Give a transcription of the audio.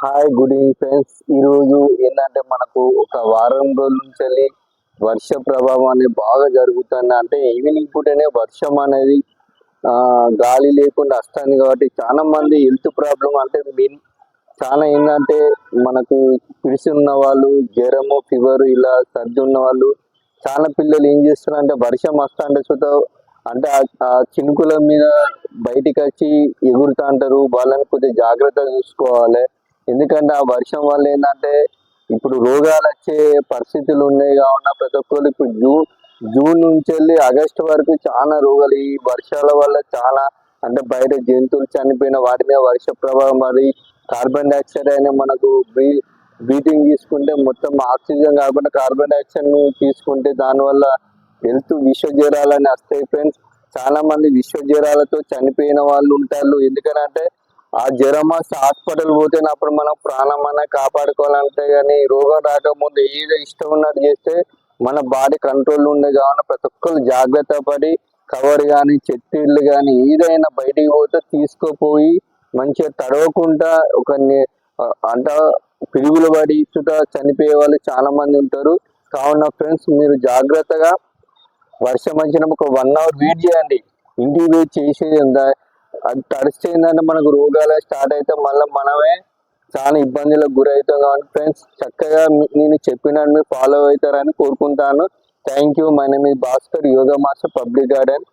Hi good evening friends. ఈరోజు ఏంటంటే మనకు ఒక వారం రోజుల నుంచి వెళ్ళి వర్ష ప్రభావం అనేది బాగా జరుగుతుంది. అంటే ఈవినింగ్ పూటనే వర్షం అనేది గాలి లేకుండా వస్తుంది కాబట్టి చాలా మంది హెల్త్ ప్రాబ్లం అంటే చాలా ఏంటంటే మనకు పిడిసి ఉన్న వాళ్ళు, జ్వరము, ఫీవర్, ఇలా సర్ది ఉన్న వాళ్ళు, చాలా పిల్లలు ఏం చేస్తున్నారు అంటే వర్షం వస్తా అంటే అంటే ఆ చినుకుల మీద బయటికి వచ్చి ఎగురుతా అంటారు. వాళ్ళని కొద్దిగా జాగ్రత్తగా చూసుకోవాలి. ఎందుకంటే ఆ వర్షం వల్ల ఏంటంటే ఇప్పుడు రోగాలు వచ్చే పరిస్థితులు ఉన్నాయి. కావున ప్రతి ఒక్కరు ఇప్పుడు జూన్ నుంచి వెళ్ళి ఆగస్టు వరకు చాలా రోగాలు ఈ వర్షాల వల్ల చాలా అంటే బయట జంతువులు చనిపోయిన వాటి మీద వర్ష ప్రభావం, మరి కార్బన్ డైఆక్సైడ్ అయినా మనకు బ్రీతింగ్ తీసుకుంటే మొత్తం ఆక్సిజన్ కాకుండా కార్బన్ డైఆక్సైడ్ ను తీసుకుంటే దానివల్ల హెల్త్ విష జ్వరాలని వస్తాయి ఫ్రెండ్స్. చాలా మంది విష జ్వరాలతో చనిపోయిన వాళ్ళు ఉంటారు. ఎందుకంటే ఆ జ్వరం వస్తే హాస్పిటల్ పోతే అప్పుడు మనం ప్రాణమన్నా కాపాడుకోవాలంటే కానీ రోగం రాకముందు ఏదో ఇష్టం ఉన్నట్టు చేస్తే మన బాడీ కంట్రోల్ ఉండే. కావున ప్రతి ఒక్కరు జాగ్రత్త పడి కవర్ కానీ చెట్టిళ్ళు కానీ ఏదైనా బయటికి పోతే తీసుకుపోయి మంచిగా తడవకుండా అంట పిడుగులు పడి చనిపోయే వాళ్ళు చాలా మంది ఉంటారు. కావున ఫ్రెండ్స్ మీరు జాగ్రత్తగా వర్షం వచ్చినప్పుడు ఒక 1 అవర్ వెయిట్ చేయండి. ఇంటికి వెయిట్ చేసేది ఉందా అది తడిస్తే ఏంటంటే మనకు రోగాలు స్టార్ట్ అయితే మళ్ళీ మనమే చాలా ఇబ్బందులకు గురవుతాం. కాబట్టి ఫ్రెండ్స్ చక్కగా నేను చెప్పినట్టు మీరు ఫాలో అవుతారని కోరుకుంటాను. Thank you. My name is Bhaskar, yoga master, public garden.